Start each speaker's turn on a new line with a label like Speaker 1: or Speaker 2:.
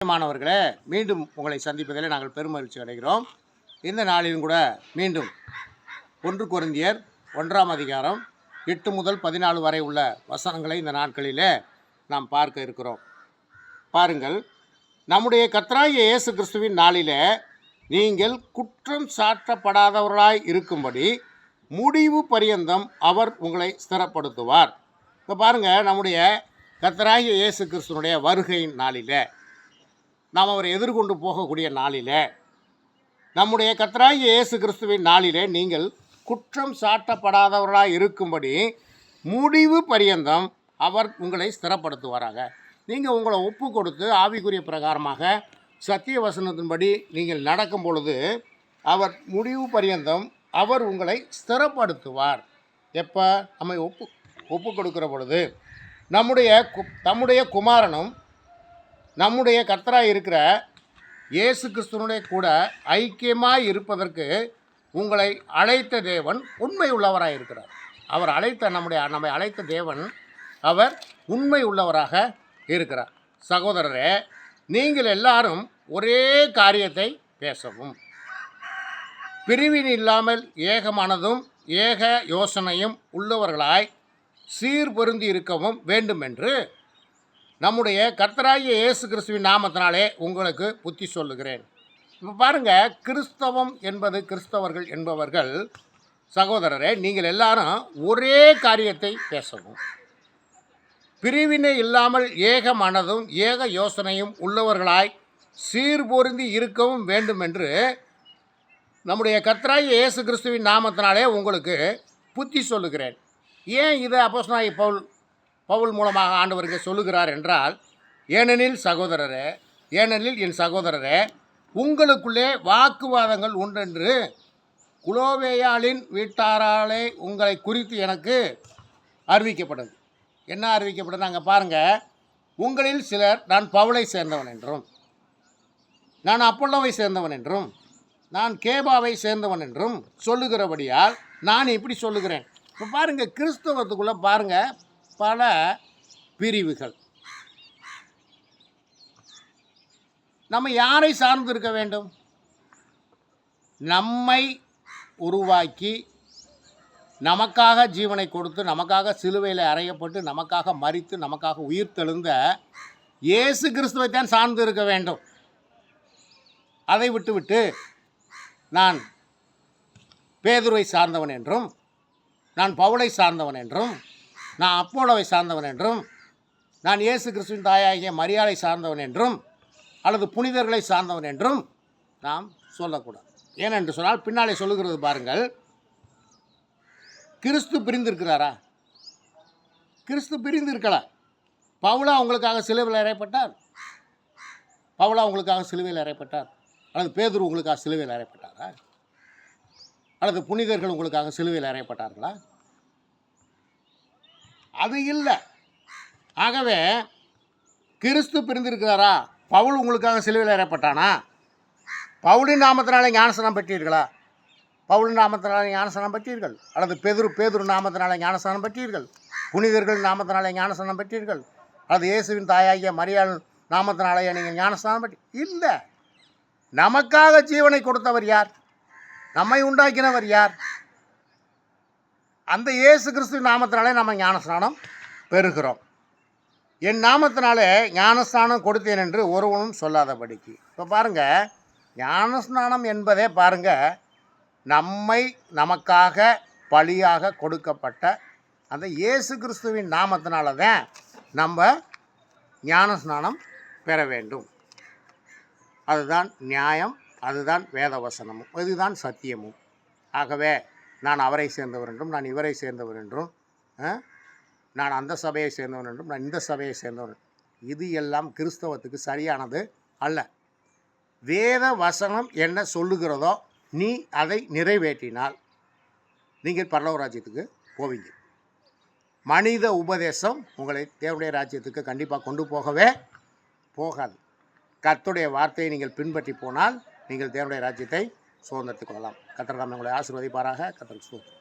Speaker 1: மாணவர்களே, மீண்டும் உங்களை சந்திப்பதில் நாங்கள் பெருமகிழ்ச்சி அடைகிறோம். இந்த நாளிலும் கூட மீண்டும் 1 கொரிந்தியர் 1ஆம் அதிகாரம் 8 முதல் 14 வரை உள்ள வசனங்களை இந்த நாட்களிலே நாம் பார்க்க இருக்கிறோம். பாருங்கள், நம்முடைய கர்த்தராகிய இயேசு கிறிஸ்துவின் நாளிலே நீங்கள் குற்றம் சாட்டப்படாதவர்களாய் இருக்கும்படி முடிவு பரியந்தம் அவர் உங்களை ஸ்திரப்படுத்துவார். இப்போ பாருங்கள், நம்முடைய கர்த்தராகிய இயேசு கிறிஸ்துவனுடைய வருகையின் நாளிலே, நாம் அவரை எதிர்கொண்டு போகக்கூடிய நாளிலே, நம்முடைய கர்த்தராகிய இயேசு கிறிஸ்துவின் நாளிலே நீங்கள் குற்றம் சாட்டப்படாதவர்களாக இருக்கும்படி முடிவு பரியந்தம் அவர் உங்களை ஸ்திரப்படுத்துவாராக. நீங்கள் உங்களை ஒப்பு கொடுத்து ஆவிக்குரிய பிரகாரமாக சத்திய வசனத்தின்படி நீங்கள் நடக்கும் பொழுது அவர் முடிவு பரியந்தம் அவர் உங்களை ஸ்திரப்படுத்துவார். எப்போ? நம்ம ஒப்பு கொடுக்கிற பொழுது நம்முடைய குமாரனும் நம்முடைய கர்த்தராக இருக்கிற இயேசு கிறிஸ்துவனுடைய கூட ஐக்கியமாக இருப்பதற்கு உங்களை அழைத்த தேவன் உண்மை உள்ளவராக இருக்கிறார். அவர் நம்மை அழைத்த தேவன் அவர் உண்மை உள்ளவராக இருக்கிறார். சகோதரரே, நீங்கள் எல்லாரும் ஒரே காரியத்தை பேசவும், பிரிவினை இல்லாமல் ஏக மனதும் ஏக யோசனையும் உள்ளவர்களாய் சீர்பொருந்தி இருக்கவும் வேண்டுமென்று நம்முடைய கர்த்தராகிய இயேசு கிறிஸ்துவின் நாமத்தினாலே உங்களுக்கு புத்தி சொல்லுகிறேன். இப்போ பாருங்கள், கிறிஸ்தவம் என்பது கிறிஸ்தவர்கள் என்பவர்கள் சகோதரரே, நீங்கள் எல்லாரும் ஒரே காரியத்தை பேசவும், பிரிவினை இல்லாமல் ஏக மனதும் ஏக யோசனையும் உள்ளவர்களாய் சீர்பொருந்தி இருக்கவும் வேண்டுமென்று நம்முடைய கர்த்தராகிய இயேசு கிறிஸ்துவின் நாமத்தினாலே உங்களுக்கு புத்தி சொல்லுகிறேன். ஏன் இதை அப்போஸ்தலனாகிய பவுல் மூலமாக ஆண்டவருக்கு சொல்லுகிறார் என்றால், ஏனெனில் என் சகோதரரே, உங்களுக்குள்ளே வாக்குவாதங்கள் உண்டென்று குலோவேயாளின் வீட்டாராலே உங்களை குறித்து எனக்கு அறிவிக்கப்பட்டது. என்ன அறிவிக்கப்பட்டது? நாங்கள் பாருங்கள், உங்களில் சிலர் நான் பவுலை சேர்ந்தவன் என்றும், நான் அப்பொல்லோவை சேர்ந்தவன் என்றும், நான் கேபாவை சேர்ந்தவன் என்றும் சொல்லுகிறபடியால் நான் இப்படி சொல்லுகிறேன். இப்போ பாருங்கள், கிறிஸ்தவத்துக்குள்ளே பாருங்கள் பல பிரிவுகள். நம்ம யாரை சார்ந்து இருக்க வேண்டும்? நம்மை உருவாக்கி நமக்காக ஜீவனை கொடுத்து நமக்காக சிலுவையில் அறையப்பட்டு நமக்காக மரித்து நமக்காக உயிர் தெழுந்த இயேசு கிறிஸ்துவை தான் சார்ந்து இருக்க வேண்டும். அதை விட்டுவிட்டு நான் பேதுருவை சார்ந்தவன் என்றும், நான் பவுலை சார்ந்தவன் என்றும், நான் அப்போலோவை சார்ந்தவன் என்றும், நான் இயேசு கிறிஸ்துவின் தாயாகிய மரியாதை சார்ந்தவன் என்றும் அல்லது புனிதர்களை சார்ந்தவன் என்றும் நாம் சொல்லக்கூடாது. ஏனென்று சொன்னால் பின்னாலே சொல்லுகிறது பாருங்கள், கிறிஸ்து பிரிந்திருக்கிறாரா? கிறிஸ்து பிரிந்திருக்கல. பவுலா உங்களுக்காக சிலுவையில் அறையப்பட்டார். அல்லது பேதுரு உங்களுக்காக சிலுவையில் அறையப்பட்டாரா? அல்லது புனிதர்கள் உங்களுக்காக சிலுவையில் அறையப்பட்டார்களா? அது இல்லை. ஆகவே கிறிஸ்து பிரிந்திருக்கிறாரா? பவுல் உங்களுக்காக சிலுவையில் அறையப்பட்டானா? பவுலின் நாமத்தினாலே ஞானஸ்நானம் பெற்றீர்களா? பவுலின் நாமத்தினாலே ஞானஸ்நானம் பெற்றீர்கள். அல்லது பேதுரு நாமத்தினாலே ஞானஸ்நானம் பெற்றீர்கள். புனிதர்கள் நாமத்தினாலே ஞானஸ்நானம் பெற்றீர்கள். அல்லது இயேசுவின் தாயாகிய மரியாள் நாமத்தினாலே நீங்கள் ஞானஸ்நானம் இல்லை. நமக்காக ஜீவனை கொடுத்தவர் யார்? நம்மை உண்டாக்கினவர் யார்? அந்த இயேசு கிறிஸ்துவின் நாமத்தினாலே நம்ம ஞானஸ்நானம் பெறுகிறோம். என் நாமத்தினாலே ஞானஸ்நானம் கொடுத்தேன் என்று ஒருவனும் சொல்லாதபடிக்கு. இப்போ பாருங்கள், ஞானஸ்நானம் என்பதே பாருங்கள், நமக்காக பலியாக கொடுக்கப்பட்ட அந்த இயேசு கிறிஸ்துவின் நாமத்தினால தான் நம்ம ஞானஸ்நானம் பெற வேண்டும். அதுதான் நியாயம், அதுதான் வேதவசனமும், இதுதான் சத்தியமும். ஆகவே நான் அவரை சேர்ந்தவர் என்றும், நான் இவரை சேர்ந்தவர் என்றும், நான் அந்த சபையை சேர்ந்தவன் என்றும், நான் இந்த சபையை சேர்ந்தவன், இது எல்லாம் கிறிஸ்தவத்துக்கு சரியானது அல்ல. வேத வசனம் என்ன சொல்லுகிறதோ நீ அதை நிறைவேற்றினால் நீங்கள் பரலோக ராஜ்யத்துக்கு போவீங்க. மனித உபதேசம் உங்களை தேவனுடைய ராஜ்யத்துக்கு கண்டிப்பாக கொண்டு போகவே போகாது. கர்த்தருடைய வார்த்தையை நீங்கள் பின்பற்றி போனால் நீங்கள் தேவனுடைய ராஜ்யத்தை சுதந்திரத்துக் கொள்ளலாம். கர்த்தர் தாமே உங்களை ஆசீர்வதிப்பாராக. கர்த்தருக்கு ஸ்தோத்திரம்.